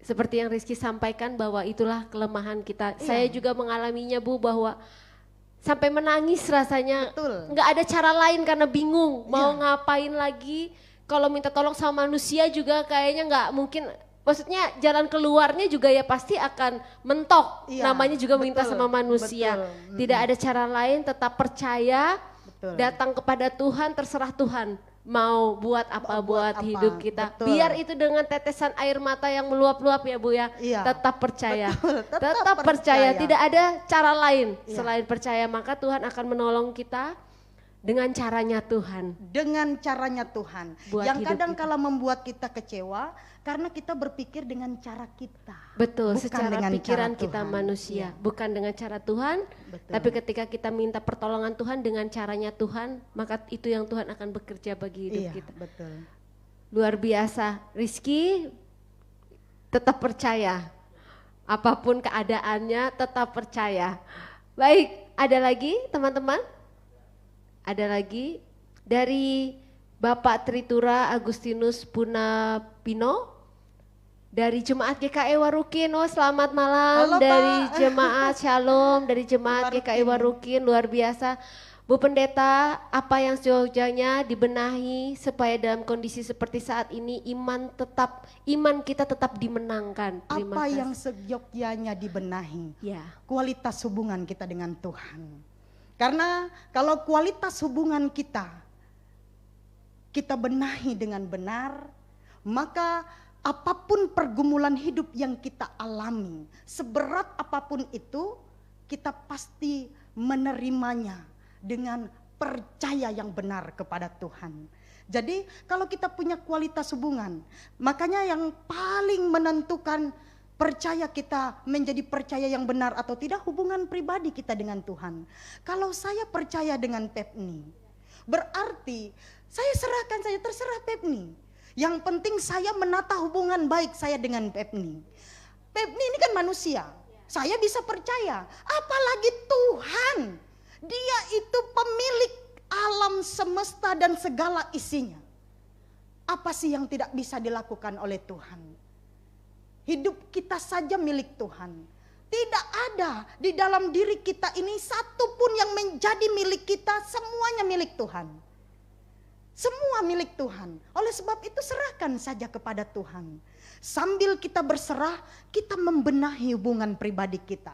seperti yang Rizky sampaikan bahwa itulah kelemahan kita. Saya juga mengalaminya Bu, bahwa sampai menangis rasanya. Betul. Nggak ada cara lain karena bingung mau ngapain lagi. Kalau minta tolong sama manusia juga kayaknya nggak mungkin. Maksudnya jalan keluarnya juga ya pasti akan mentok. Namanya juga minta sama manusia. Tidak ada cara lain, tetap percaya. Datang kepada Tuhan, terserah Tuhan mau buat apa buat hidup kita. Biar itu dengan tetesan air mata yang meluap-luap ya Bu ya. Tetap percaya. Tetap percaya. Tidak ada cara lain selain percaya. Maka Tuhan akan menolong kita dengan caranya Tuhan. Dengan caranya Tuhan. Yang kadang kala membuat kita kecewa karena kita berpikir dengan cara kita. Betul, bukan secara dengan pikiran cara kita Tuhan. manusia, bukan dengan cara Tuhan. Tapi ketika kita minta pertolongan Tuhan dengan caranya Tuhan, maka itu yang Tuhan akan bekerja bagi hidup kita. Betul. Luar biasa. Rizky tetap percaya. Apapun keadaannya tetap percaya. Baik, ada lagi teman-teman? Ada lagi dari Bapak Tritura Agustinus Punapino. Dari Jemaat GKI Warukin, selamat malam. Halo, dari Pak. Jemaat Shalom, dari Jemaat GKI Warukin, luar biasa. Bu Pendeta, apa yang seyogyanya dibenahi supaya dalam kondisi seperti saat ini iman kita tetap dimenangkan. Terima Apa kasih. yang seyogyanya dibenahi? Ya. Kualitas hubungan kita dengan Tuhan. Karena kalau kualitas hubungan kita benahi dengan benar, maka apapun pergumulan hidup yang kita alami, seberat apapun itu, kita pasti menerimanya dengan percaya yang benar kepada Tuhan. Jadi kalau kita punya kualitas hubungan, makanya yang paling menentukan percaya kita menjadi percaya yang benar atau tidak, hubungan pribadi kita dengan Tuhan. Kalau saya percaya dengan Pepni, berarti saya serahkan saja, terserah Pepni. Yang penting saya menata hubungan baik saya dengan Pepni. Pepni ini kan manusia, saya bisa percaya. Apalagi Tuhan, Dia itu pemilik alam semesta dan segala isinya. Apa sih yang tidak bisa dilakukan oleh Tuhan? Hidup kita saja milik Tuhan. Tidak ada di dalam diri kita ini satupun yang menjadi milik kita, semuanya milik Tuhan. Semua milik Tuhan. Oleh sebab itu serahkan saja kepada Tuhan. Sambil kita berserah, kita membenahi hubungan pribadi kita.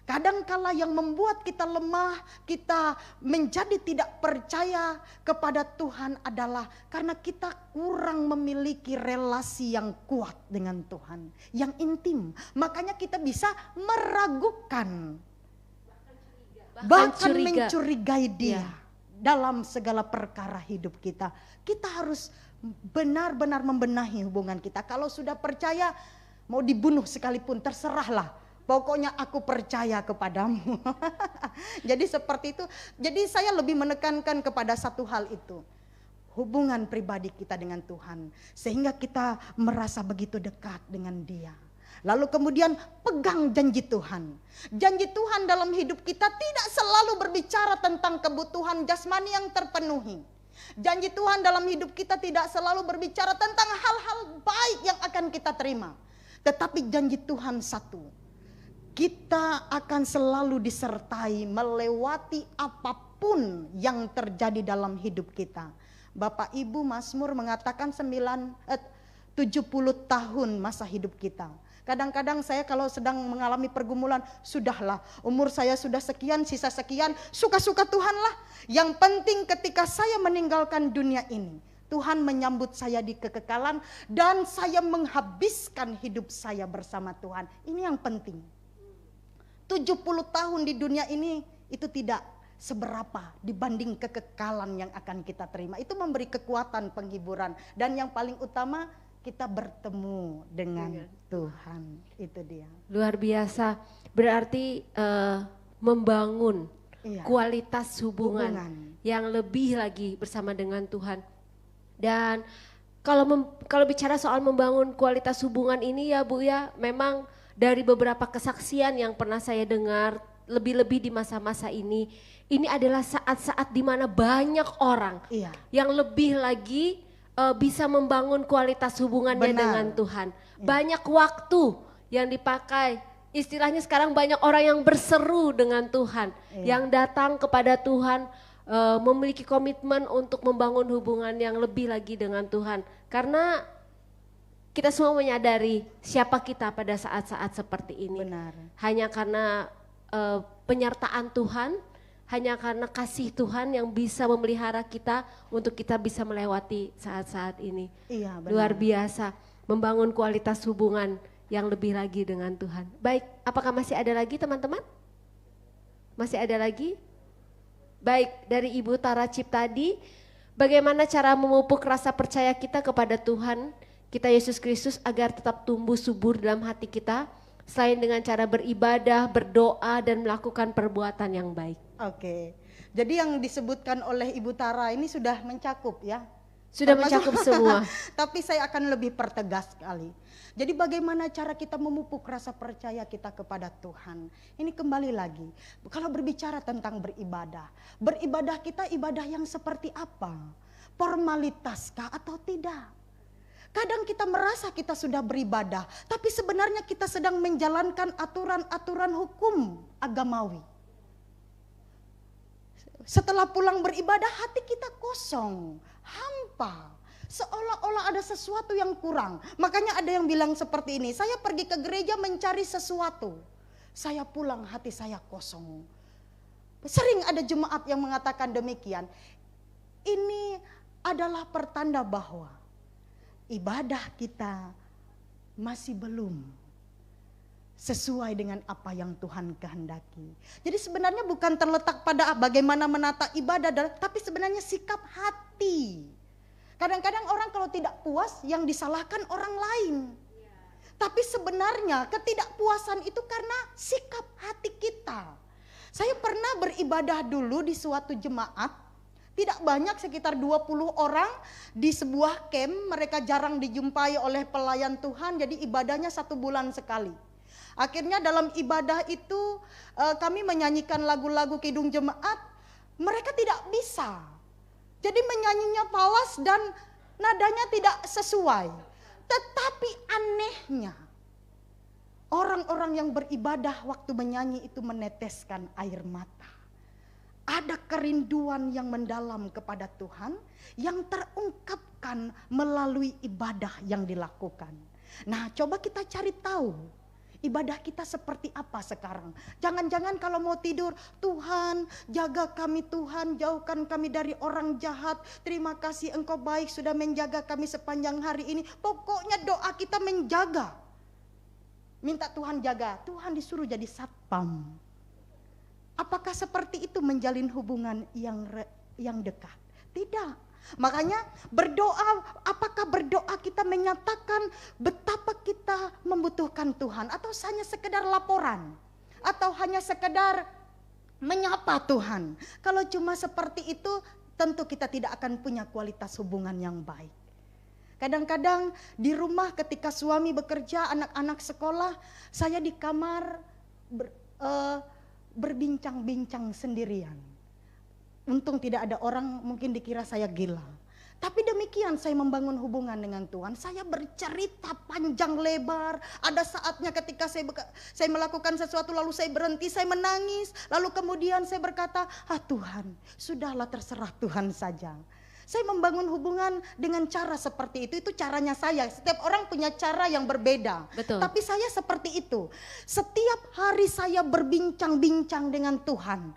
Kadangkala yang membuat kita lemah, kita menjadi tidak percaya kepada Tuhan adalah karena kita kurang memiliki relasi yang kuat dengan Tuhan, yang intim. Makanya kita bisa meragukan, bahkan mencurigai Dia. Dalam segala perkara hidup kita, kita harus benar-benar membenahi hubungan kita. Kalau sudah percaya, mau dibunuh sekalipun terserahlah. Pokoknya aku percaya kepadamu. Jadi seperti itu. Jadi saya lebih menekankan kepada satu hal itu. Hubungan pribadi kita dengan Tuhan. Sehingga kita merasa begitu dekat dengan Dia. Lalu kemudian pegang janji Tuhan. Janji Tuhan dalam hidup kita tidak selalu berbicara tentang kebutuhan jasmani yang terpenuhi. Janji Tuhan dalam hidup kita tidak selalu berbicara tentang hal-hal baik yang akan akan kita terima. Tetapi janji Tuhan satu, kita akan selalu disertai melewati apapun yang terjadi dalam hidup kita. Bapak Ibu, Mazmur mengatakan 70 tahun masa hidup kita. Kadang-kadang saya kalau sedang mengalami pergumulan, sudahlah umur saya sudah sekian, sisa sekian, suka-suka Tuhan lah. Yang penting ketika saya meninggalkan dunia ini, Tuhan menyambut saya di kekekalan dan saya menghabiskan hidup saya bersama Tuhan. Ini yang penting. 70 tahun di dunia ini itu tidak seberapa dibanding kekekalan yang akan kita terima. Itu memberi kekuatan, penghiburan, dan yang paling utama kita bertemu dengan Tuhan. Itu dia. Luar biasa. Berarti membangun kualitas hubungan yang lebih lagi bersama dengan Tuhan. Dan kalau bicara soal membangun kualitas hubungan ini ya Bu ya, memang dari beberapa kesaksian yang pernah saya dengar, lebih-lebih di masa-masa ini adalah saat-saat di mana banyak orang yang lebih lagi bisa membangun kualitas hubungannya dengan Tuhan. Banyak waktu yang dipakai, istilahnya sekarang banyak orang yang berseru dengan Tuhan, yang datang kepada Tuhan, memiliki komitmen untuk membangun hubungan yang lebih lagi dengan Tuhan. Karena kita semua menyadari siapa kita pada saat-saat seperti ini. Benar. Hanya karena penyertaan Tuhan, hanya karena kasih Tuhan yang bisa memelihara kita untuk kita bisa melewati saat-saat ini. Iya, benar. Luar biasa, membangun kualitas hubungan yang lebih lagi dengan Tuhan. Baik, apakah masih ada lagi teman-teman? Masih ada lagi? Baik, dari Ibu Tara Ciptadi, bagaimana cara memupuk rasa percaya kita kepada Tuhan kita Yesus Kristus agar tetap tumbuh subur dalam hati kita, selain dengan cara beribadah, berdoa, dan melakukan perbuatan yang baik. Oke, jadi yang disebutkan oleh Ibu Tara ini sudah mencakup ya? Sudah mencakup semua. Tapi saya akan lebih pertegas sekali. Jadi bagaimana cara kita memupuk rasa percaya kita kepada Tuhan? Ini kembali lagi, kalau berbicara tentang beribadah, beribadah kita ibadah yang seperti apa? Formalitas-kah atau tidak? Kadang kita merasa kita sudah beribadah, tapi sebenarnya kita sedang menjalankan aturan-aturan hukum agamawi. Setelah pulang beribadah, hati kita kosong, hampa, seolah-olah ada sesuatu yang kurang. Makanya ada yang bilang seperti ini, saya pergi ke gereja mencari sesuatu, saya pulang hati saya kosong. Sering ada jemaat yang mengatakan demikian. Ini adalah pertanda bahwa ibadah kita masih belum sesuai dengan apa yang Tuhan kehendaki. Jadi sebenarnya bukan terletak pada bagaimana menata ibadah, tapi sebenarnya sikap hati. Kadang-kadang orang kalau tidak puas yang disalahkan orang lain. Tapi sebenarnya ketidakpuasan itu karena sikap hati kita. Saya pernah beribadah dulu di suatu jemaat. Tidak banyak, sekitar 20 orang di sebuah camp. Mereka jarang dijumpai oleh pelayan Tuhan, jadi ibadahnya 1 bulan sekali. Akhirnya dalam ibadah itu kami menyanyikan lagu-lagu kidung jemaat. Mereka tidak bisa. Jadi menyanyinya falas dan nadanya tidak sesuai. Tetapi anehnya, orang-orang yang beribadah waktu menyanyi itu meneteskan air mata. Ada kerinduan yang mendalam kepada Tuhan yang terungkapkan melalui ibadah yang dilakukan. Nah, coba kita cari tahu ibadah kita seperti apa sekarang. Jangan-jangan kalau mau tidur, Tuhan jaga kami, Tuhan jauhkan kami dari orang jahat. Terima kasih Engkau baik sudah menjaga kami sepanjang hari ini. Pokoknya doa kita menjaga. Minta Tuhan jaga, Tuhan disuruh jadi satpam. Apakah seperti itu menjalin hubungan yang dekat? Tidak. Makanya berdoa, apakah berdoa kita menyatakan betapa kita membutuhkan Tuhan, atau hanya sekedar laporan, atau hanya sekedar menyapa Tuhan? Kalau cuma seperti itu, tentu kita tidak akan punya kualitas hubungan yang baik. Kadang-kadang di rumah ketika suami bekerja, anak-anak sekolah, saya di kamar berbincang-bincang sendirian. Untung tidak ada orang, mungkin dikira saya gila. Tapi demikian saya membangun hubungan dengan Tuhan. Saya bercerita panjang lebar. Ada saatnya ketika saya melakukan sesuatu lalu saya berhenti, saya menangis. Lalu kemudian saya berkata, Tuhan, sudahlah terserah Tuhan saja. Saya membangun hubungan dengan cara seperti itu caranya saya. Setiap orang punya cara yang berbeda. Betul. Tapi saya seperti itu. Setiap hari saya berbincang-bincang dengan Tuhan.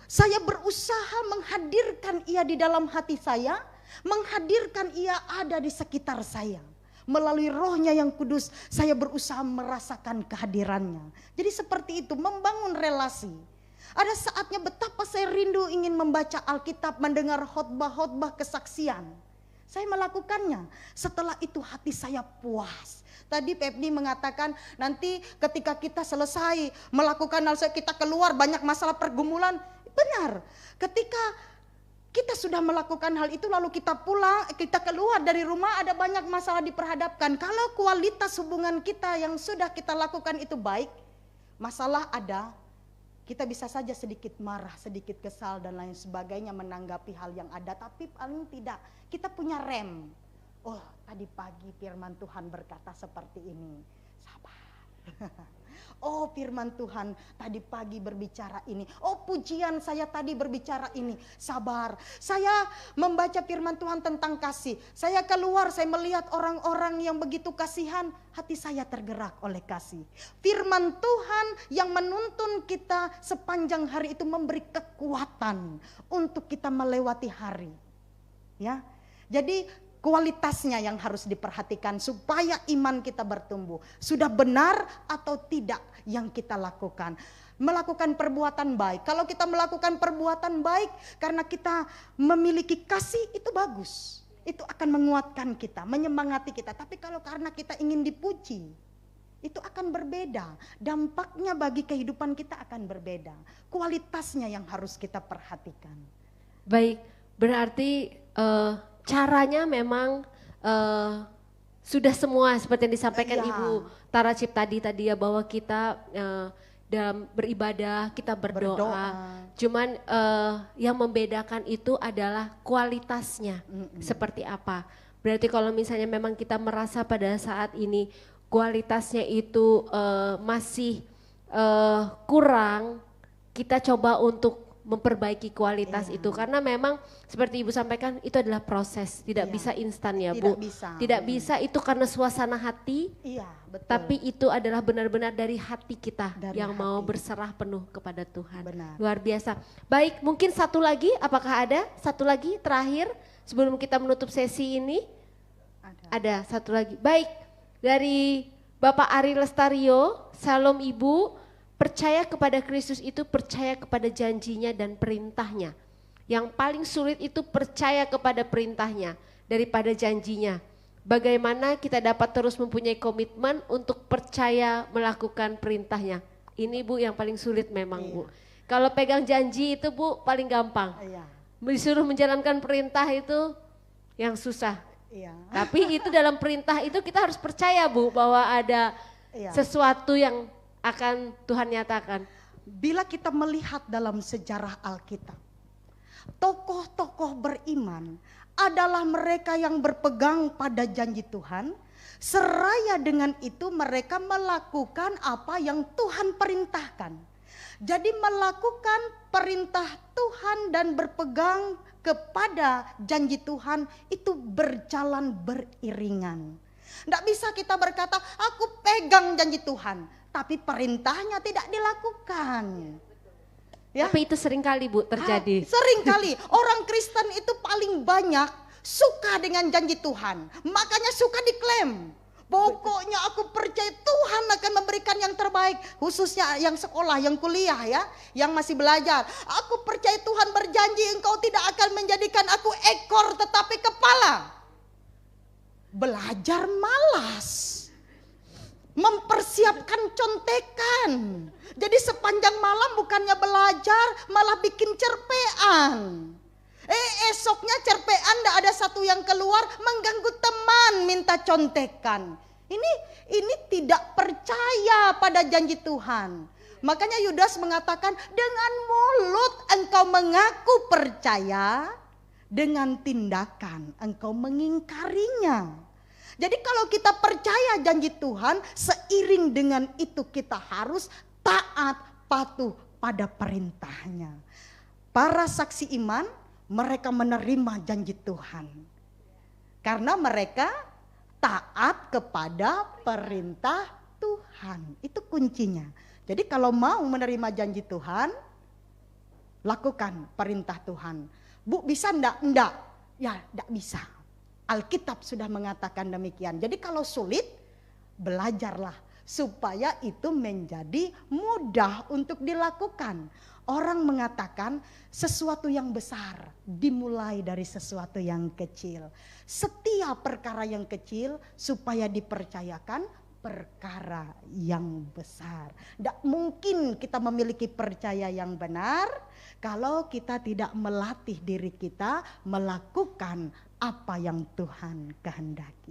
Saya berusaha menghadirkan Ia di dalam hati saya. Menghadirkan Ia ada di sekitar saya. Melalui Roh-Nya yang kudus, saya berusaha merasakan kehadirannya. Jadi seperti itu, membangun relasi. Ada saatnya betapa saya rindu ingin membaca Alkitab, mendengar khotbah-khotbah kesaksian. Saya melakukannya. Setelah itu hati saya puas. Tadi Pepni mengatakan nanti ketika kita selesai melakukan hal kita keluar banyak masalah pergumulan. Benar, ketika kita sudah melakukan hal itu lalu kita pulang, kita keluar dari rumah ada banyak masalah diperhadapkan. Kalau kualitas hubungan kita yang sudah kita lakukan itu baik, masalah ada, kita bisa saja sedikit marah, sedikit kesal dan lain sebagainya menanggapi hal yang ada. Tapi paling tidak kita punya rem. Oh tadi pagi firman Tuhan berkata seperti ini, sabar. Oh firman Tuhan tadi pagi berbicara ini. Oh pujian saya tadi berbicara ini. Sabar. Saya membaca firman Tuhan tentang kasih. Saya keluar, saya melihat orang-orang yang begitu kasihan. Hati saya tergerak oleh kasih. Firman Tuhan yang menuntun kita sepanjang hari itu memberi kekuatan untuk kita melewati hari. Ya, jadi kualitasnya yang harus diperhatikan supaya iman kita bertumbuh. Sudah benar atau tidak yang kita lakukan. Melakukan perbuatan baik. Kalau kita melakukan perbuatan baik karena kita memiliki kasih itu bagus. Itu akan menguatkan kita, menyemangati kita. Tapi kalau karena kita ingin dipuji, itu akan berbeda. Dampaknya bagi kehidupan kita akan berbeda. Kualitasnya yang harus kita perhatikan. Baik, berarti caranya memang sudah semua seperti yang disampaikan Ya. Ibu Tara Cip tadi ya, bahwa kita dalam beribadah kita berdoa. Cuman yang membedakan itu adalah kualitasnya seperti apa. Berarti kalau misalnya memang kita merasa pada saat ini kualitasnya itu masih kurang, kita coba untuk memperbaiki kualitas itu, karena memang seperti Ibu sampaikan itu adalah proses, tidak bisa instan ya Bu. Tidak bisa itu karena suasana hati. Iya, betul. Tapi itu adalah benar-benar dari hati kita yang mau berserah penuh kepada Tuhan. Benar. Luar biasa. Baik, mungkin satu lagi, apakah ada satu lagi terakhir sebelum kita menutup sesi ini? Ada satu lagi. Baik, dari Bapak Ari Lestario, Salam Ibu. Percaya kepada Kristus itu percaya kepada janjinya dan perintahnya. Yang paling sulit itu percaya kepada perintahnya daripada janjinya. Bagaimana kita dapat terus mempunyai komitmen untuk percaya melakukan perintahnya. Ini Bu yang paling sulit memang Bu. Kalau pegang janji itu Bu paling gampang. Disuruh menjalankan perintah itu yang susah. Tapi itu dalam perintah itu kita harus percaya Bu bahwa ada sesuatu yang akan Tuhan nyatakan. Bila kita melihat dalam sejarah Alkitab, tokoh-tokoh beriman adalah mereka yang berpegang pada janji Tuhan, seraya dengan itu mereka melakukan apa yang Tuhan perintahkan. Jadi melakukan perintah Tuhan dan berpegang kepada janji Tuhan itu berjalan beriringan. Tidak bisa kita berkata, aku pegang janji Tuhan, tapi perintahnya tidak dilakukan. Ya? Tapi itu sering kali Bu terjadi. Sering kali orang Kristen itu paling banyak suka dengan janji Tuhan. Makanya suka diklaim. Pokoknya aku percaya Tuhan akan memberikan yang terbaik. Khususnya yang sekolah, yang kuliah ya. Yang masih belajar. Aku percaya Tuhan berjanji engkau tidak akan menjadikan aku ekor tetapi kepala. Belajar malas. Mempersiapkan contekan. Jadi sepanjang malam bukannya belajar malah bikin cerpean. Esoknya cerpean tidak ada satu yang keluar mengganggu teman minta contekan. Ini tidak percaya pada janji Tuhan. Makanya Yudas mengatakan dengan mulut engkau mengaku percaya dengan tindakan engkau mengingkarinya. Jadi kalau kita percaya janji Tuhan, seiring dengan itu kita harus taat, patuh pada perintahnya. Para saksi iman, mereka menerima janji Tuhan. Karena mereka taat kepada perintah Tuhan. Itu kuncinya. Jadi kalau mau menerima janji Tuhan, lakukan perintah Tuhan. Bu, bisa enggak? Enggak. Ya, enggak bisa. Alkitab sudah mengatakan demikian. Jadi kalau sulit, belajarlah supaya itu menjadi mudah untuk dilakukan. Orang mengatakan sesuatu yang besar dimulai dari sesuatu yang kecil. Setiap perkara yang kecil supaya dipercayakan perkara yang besar. Tidak mungkin kita memiliki percaya yang benar kalau kita tidak melatih diri kita melakukan apa yang Tuhan kehendaki.